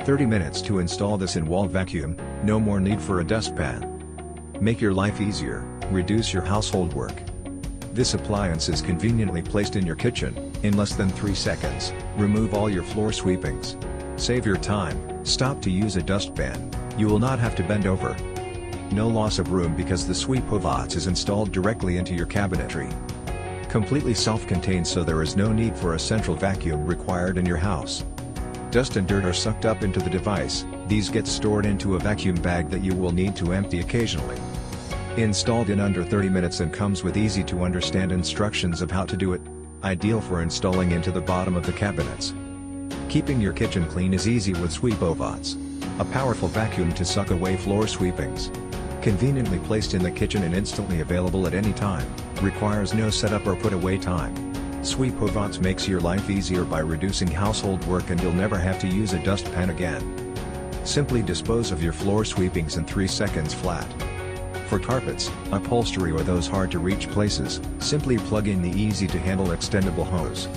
30 minutes to install this in-wall vacuum, no more need for a dustpan. Make your life easier, reduce your household work. This appliance is conveniently placed in your kitchen. In less than 3 seconds, remove all your floor sweepings. Save your time, stop to use a dustpan, you will not have to bend over. No loss of room because the Sweepovac is installed directly into your cabinetry. Completely self-contained, so there is no need for a central vacuum required in your house. Dust and dirt are sucked up into the device, these get stored into a vacuum bag that you will need to empty occasionally. Installed in under 30 minutes and comes with easy to understand instructions of how to do it. Ideal for installing into the bottom of the cabinets. Keeping your kitchen clean is easy with Sweepovac. A powerful vacuum to suck away floor sweepings. Conveniently placed in the kitchen and instantly available at any time, requires no setup or put away time. Sweepovac makes your life easier by reducing household work, and you'll never have to use a dustpan again. Simply dispose of your floor sweepings in 3 seconds flat. For carpets, upholstery or those hard to reach places, simply plug in the easy to handle extendable hose.